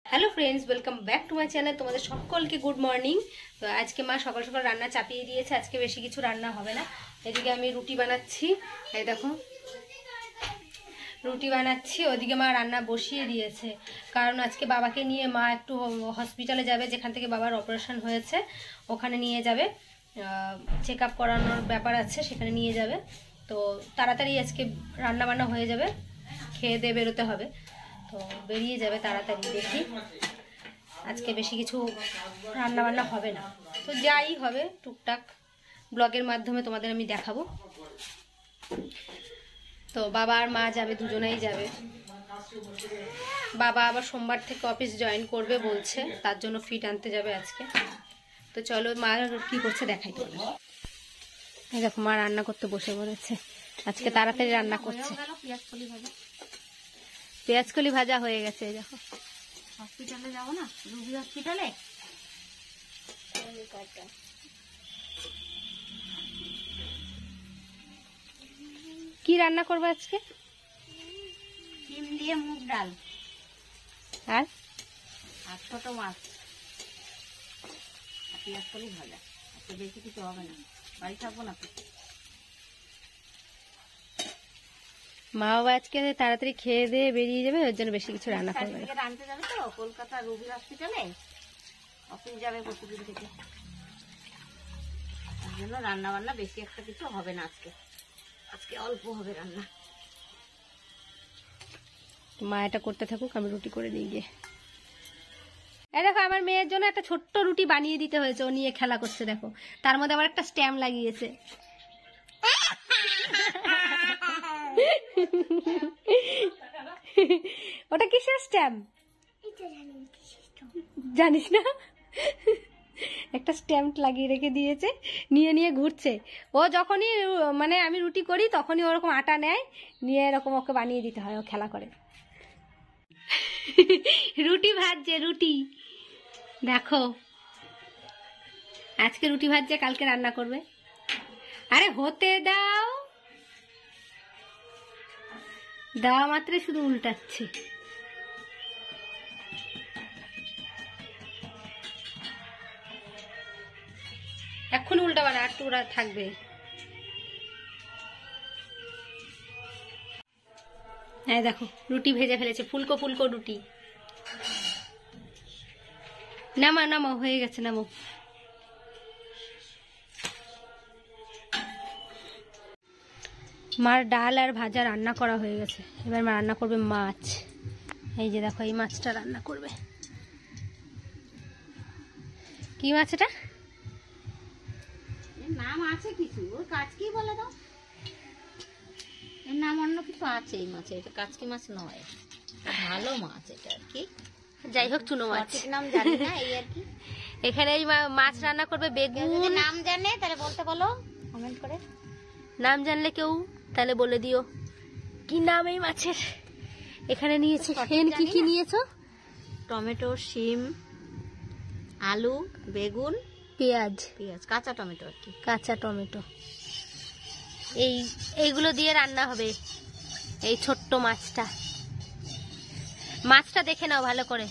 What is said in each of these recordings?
Hello friends welcome back to my channel. तुम्हारे सकलके good morning. तो आज के मा सकाल सकाल रान्ना चापिए दिएছে। आज के बेशी किछु रान्ना होबे ना। एदिके आमी रुटी बानाচ্ছি। এই দেখো রুটি বানাচ্ছি, ওদিকে মা রান্না বসিয়ে দিয়েছে। কারণ আজকে বাবাকে নিয়ে মা একটু হসপিটালে যাবে, যেখান থেকে বাবার অপারেশন হয়েছে ওখানে নিয়ে যাবে, চেক আপ করানোর ব্যাপার আছে, সেখানে নিয়ে যাবে। তো তাড়াতাড়ি আজকে রান্না বান্না হয়ে যাবে, খেয়ে দিয়ে বেরোতে হবে। তো বেরিয়ে যাবে তাড়াতাড়ি। দেখি আজকে বেশি কিছু রান্না বান্না হবে না, তো যাই হবে টুকটাক ব্লগের মাধ্যমে তোমাদের আমি দেখাবো। তো বাবা আর মা যাবে, দুজনেই যাবে। বাবা আবার সোমবার থেকে অফিস জয়েন করবে বলছে, তার জন্য ফিট আনতে যাবে আজকে। তো চলো মা কি করছে দেখাই তোমাদের। এই দেখো মা রান্না করতে বসে পড়েছে, আজকে তাড়াতাড়ি রান্না করছে। পেঁয়াজ কলি ভাজা হয়ে গেছে। এই দেখো হসপিটালে যাবো না, রুবি হসপিটালে। কি রান্না করবো আজকে? ডিম দিয়ে মুগ ডাল আর ছোট মাছ আর পেঁয়াজ কলি ভাজা। আজকে বেশি কিছু হবে না, বাড়ি থাকবো না তো। মা বাবা আজকে তাড়াতাড়ি খেয়ে দিয়ে বেরিয়ে যাবে, ওর জন্য বেশি কিছু রান্না করবে না। আনতে যাবে তো কলকাতা রুবি হসপিটালে, অফিস যাবে প্রতিদিন থেকে, তার জন্য রান্না বান্না বেশি একটা কিছু হবে না আজকে। আজকে অল্প হবে রান্না। মা এটা করতে থাকুক, আমি রুটি করে নিয়ে গিয়ে। এই দেখো আমার মেয়ের জন্য একটা ছোট্ট রুটি বানিয়ে দিতে হয়েছে, ও নিয়ে খেলা করছে। দেখো তার মধ্যে আবার একটা স্ট্যাম্প লাগিয়েছে। ওটা কিসের স্ট্যাম্প জানিস না? একটা স্ট্যাম্প লাগিয়ে রেখে দিয়েছে, নিয়ে নিয়ে ঘুরছে। ও যখনই মানে আমি রুটি করি তখনই ওরকম আটা নেয়, নিয়ে এরকম ওকে বানিয়ে দিতে হয়, ও খেলা করে। রুটি ভাজছে, রুটি দেখো আজকে রুটি ভাজছে, কালকে রান্না করবে। আরে হতে দাও, দেওয়া মাত্রে শুধু উল্টাচ্ছে। এখন উল্টাবা না, আর টুরা থাকবে। হ্যাঁ দেখো রুটি ভেজে ফেলেছে, ফুলকো ফুলকো রুটি। নামা নামো, হয়ে গেছে, নামো। মার ডাল আর ভাজা রান্না করা হয়ে গেছে, এবার মা রান্না করবে মাছ। এই যে দেখো এই মাছটা রান্না করবে। কি মাছ এটা? নাম আছে কিছু, ওই কাচকি বলে দাও। এর নাম অন্য কিছু আছে এই মাছে, এটা কাচকি মাছ নয়, ভালো মাছ এটা আর কি। যাই হোক চুনো মাছ, নাম জানি না এই আর কি। এখানে এই মাছ রান্না করবে বেগুন। নাম জানে তাহলে বলতে বলো কমেন্ট করে, নাম জানলে কেউ তাহলে বলে দিও কি নাম এই মাছের। এখানে নিয়েছে, কি কি নিয়েছো? টমেটো, শিম, আলু, বেগুন, পেঁয়াজ, কাঁচা টমেটো আর কি, কাঁচা টমেটো। এইগুলো দিয়ে রান্না হবে এই ছোট্ট মাছটা। মাছটা দেখে নাও ভালো করে,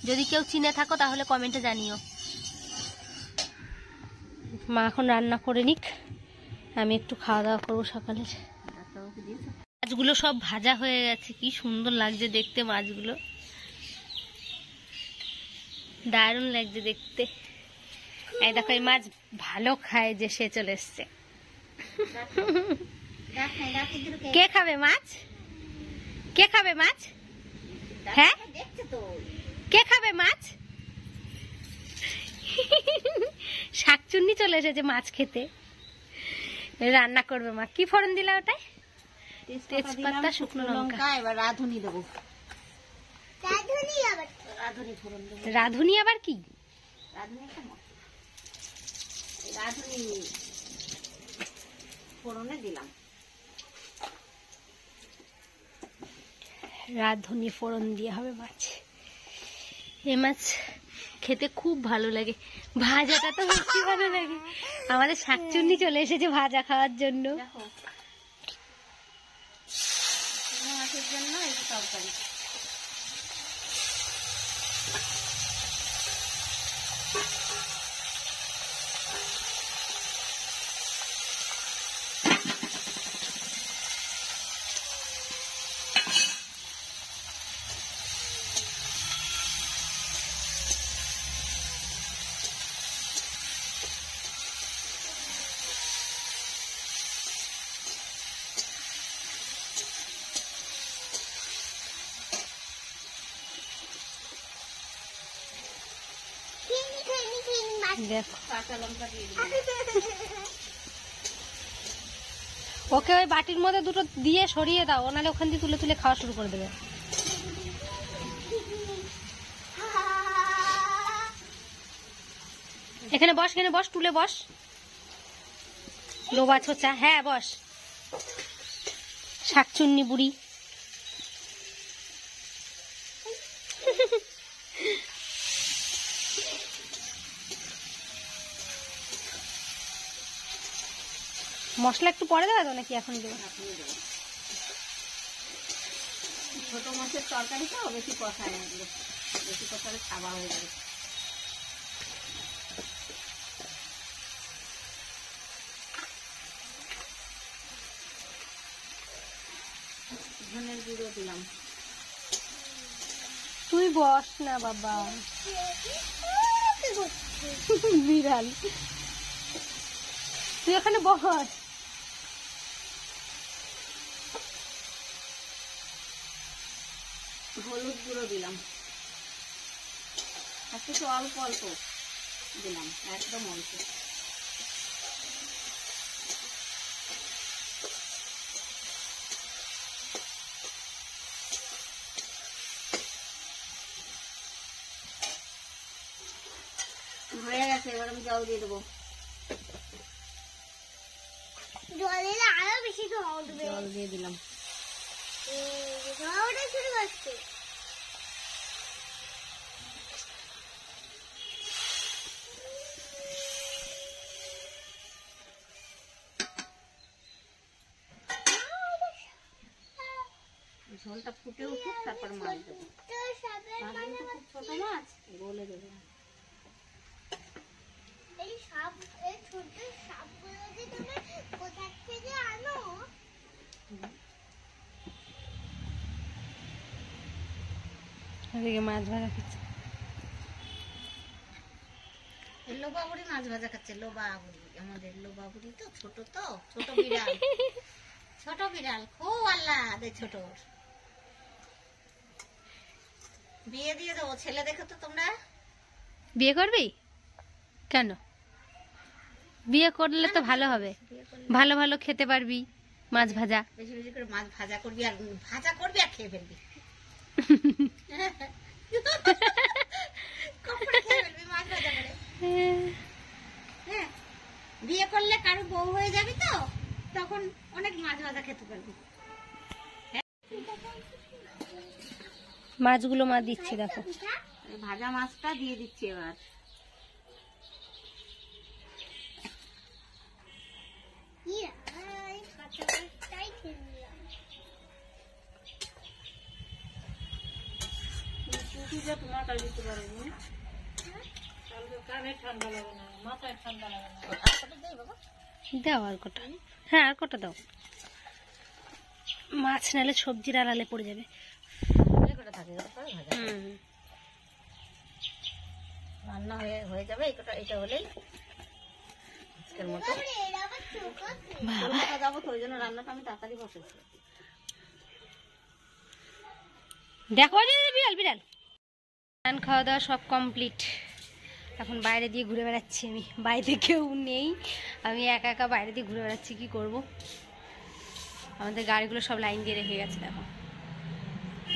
যদি কেউ চিনে থাকো তাহলে কমেন্টে জানিও। মা এখন রান্না করে নিক, আমি একটু খাওয়া দাওয়া করবো সকালের। মাছগুলো সব ভাজা হয়ে গেছে, কি সুন্দর লাগছে দেখতে মাছগুলো, দারুণ লাগছে দেখতে। এই দেখো এই মাছ ভালো খায় যে সে চলে এসছে। কে খাবে মাছ? কে খাবে মাছ? হ্যাঁ কে খাবে মাছ? শাকচুন্নি চলে এসেছে মাছ খেতে, রান্না করবে মা। কি ফোড়ন দিলা ওটায়? তেজপাতা, শুকনো লঙ্কা। এবার রাঁধুনি দেবো। রাঁধুনি আবার কি? রাঁধুনি ফোড়নে দিলাম। রাঁধুনি ফোড়ন দিয়ে হবে মাছ। এই মাছ খেতে খুব ভালো লাগে, ভাজাটা তো বেশি ভালো লাগে। আমাদের শাকচুন্নি চলে এসেছে ভাজা খাওয়ার জন্য। মাছের জন্য এই তরকারি। দেখো কাঁচা লঙ্কা দিয়ে দিলাম। ওকে ওই বাটির মধ্যে দুটো দিয়ে সরিয়ে দাও, নাহলে ওখান দিয়ে তুলে তুলে খাওয়া শুরু করে দেবে। এখানে বস, এখানে বস, তুলে বস, লোবা ছোচা। হ্যাঁ বস, শাকচুন্নি বুড়ি। মশলা একটু পরে দেওয়া তো নাকি এখন দেবো? ছোট মাছের তরকারি তো বেশি কষায় না, বেশি কষালে খাওয়া হয়ে যাবে। ধনের গুঁড়ো দিলাম। তুই বস না বাবা, বিড়াল তুই এখানে বস। হলুদ গুঁড়ো দিলাম, একটু অল্প অল্প দিলাম, একদম অল্প। হয়ে গেছে, এবার আমি জল দিয়ে দেবো। জল দিলে আরো বেশি ধোঁয়া উঠবে। জল দিয়ে দিলাম। ধোঁয়া ওঠা শুরু করছে। ঝোলটা ফুটে উঠুক, তারপর মাছ দেবো। মাছগুলো তো খুব ছোট মাছ, গলে দেবো। এই সাপ, এই ছোট সাপগুলো যে তুমি কোথা থেকে আনো? এদিকে মাছ ভাজা খাচ্ছে। লোবা বুড়ি মাছ ভাজা খাচ্ছে। লোবা বুড়ি, আমাদের লোবা বুড়ি তো ছোট, তো ছোট বিড়াল। ছোট বিড়াল খুব আল্লাহ ছোট। বিয়ে দিয়ে দেবো, ছেলে দেখো তো তোমরা। বিয়ে করবি কেন? বিয়ে করলে তো ভালো হবে, ভালো ভালো খেতে পারবি, মাছ ভাজা। বেশি বেশি করে মাছ ভাজা করবি, আর ভাজা করবি আর খেয়ে ফেলবি। কখন খেয়ে ফেলবি মাছ ভাজা করে। হ্যাঁ, বিয়ে করলে কারো বউ হয়ে যাবি তো, তখন অনেক মাছ ভাজা খেতে পারবি। মাছগুলো মা দিচ্ছে দেখো। এই ভাজা মাছটা দিয়ে দিচ্ছি এবার। কাঁচা মাছটাই খেয়ে নিলাম। তোমার কাছে দিতে পারবো না। দাও আর কটা। হ্যাঁ আর কটা দাও, মাছ নালে সবজির আড়ালে পড়ে যাবে। রান্না হয়ে যাবে। এটা হলেই আজকের মতো এর আবার চোখ আছে। কলকাতা যাবো তো, ওই জন্য রান্নাটা আমি তাড়াতাড়ি বসেছি। দেখো বিড়াল বিড়াল। স্নান খাওয়া দাওয়া সব কমপ্লিট। এখন বাইরে দিয়ে ঘুরে বেড়াচ্ছি আমি, বাইরে কেউ নেই, আমি একা একা বাইরে দিয়ে ঘুরে বেড়াচ্ছি। কি করব, আমাদের গাড়িগুলো সব লাইন দিয়ে রেখে গেছে দেখো।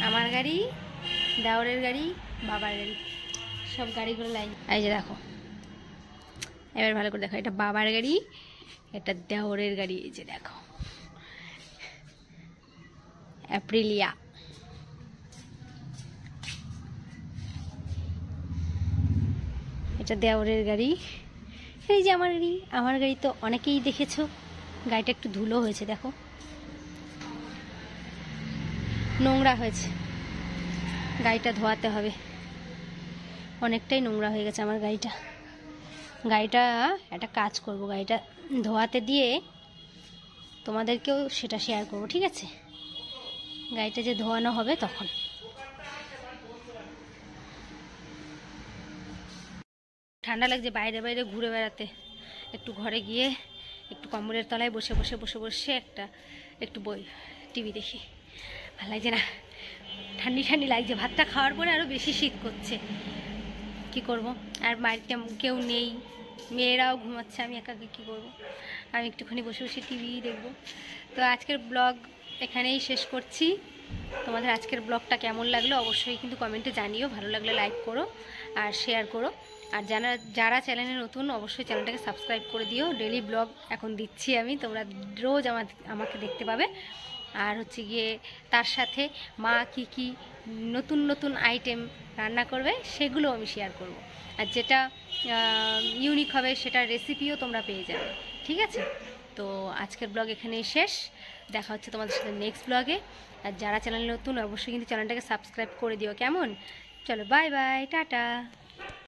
আমার গাড়ি, দেওরের গাড়ি, বাবার গাড়ি, সব গাড়িগুলো লাইন। এই যে দেখো, এবার ভালো করে দেখো, এটা বাবার গাড়ি, এটা দেওরের গাড়ি। এই যে দেখো অ্যাপ্রিলিয়া। এটা দেওরের গাড়ি, এই যে আমার গাড়ি। আমার গাড়ি তো অনেকেই দেখেছো, গাড়িটা একটু ধুলো হয়েছে দেখো, নোংরা হয়েছে, গাড়িটা ধোয়াতে হবে। অনেকটাই নোংরা হয়ে গেছে আমার গাড়িটা। গাড়িটা একটা কাজ করব, গাড়িটা ধোয়াতে দিয়ে তোমাদেরকেও সেটা শেয়ার করব, ঠিক আছে? গাড়িটা যে ধোয়ানো হবে তখন। ঠান্ডা লাগছে বাইরে বাইরে ঘুরে বেড়াতে, একটু ঘরে গিয়ে একটু কম্বলের তলায় বসে বসে বসে বসে একটু বই টিভি দেখি। ভালো লাগছে না, ঠান্ডি ঠান্ডি লাগছে। ভাতটা খাওয়ার পরে আরও বেশি শীত করছে। কি করব, আর বাড়িতে কেউ নেই, মেয়েরাও ঘুমাচ্ছে, আমি একা একা কী করবো, আমি একটুখানি বসে বসে টিভি দেখবো। তো আজকের ব্লগ এখানেই শেষ করছি। তোমাদের আজকের ব্লগটা কেমন লাগলো অবশ্যই কিন্তু কমেন্টে জানিও, ভালো লাগলে লাইক করো আর শেয়ার করো। আর যারা চ্যানেলে নতুন অবশ্যই চ্যানেলটাকে সাবস্ক্রাইব করে দিও। ডেলি ব্লগ এখন দিচ্ছি আমি, তোমরা রোজ আমাকে দেখতে পাবে। আর হচ্ছে গিয়ে তার সাথে মা কি নতুন নতুন আইটেম রান্না করবে সেগুলো আমি শেয়ার করব। আর যেটা ইউনিক হবে সেটার রেসিপিও তোমরা পেয়ে যাবে, ঠিক আছে? তো আজকের ব্লগ এখানেই শেষ, দেখা হচ্ছে তোমাদের সাথে নেক্সট ব্লগে। আর যারা চ্যানেলে নতুন অবশ্যই কিন্তু চ্যানেলটাকে সাবস্ক্রাইব করে দিও, কেমন? চলো বাই বাই, টাটা।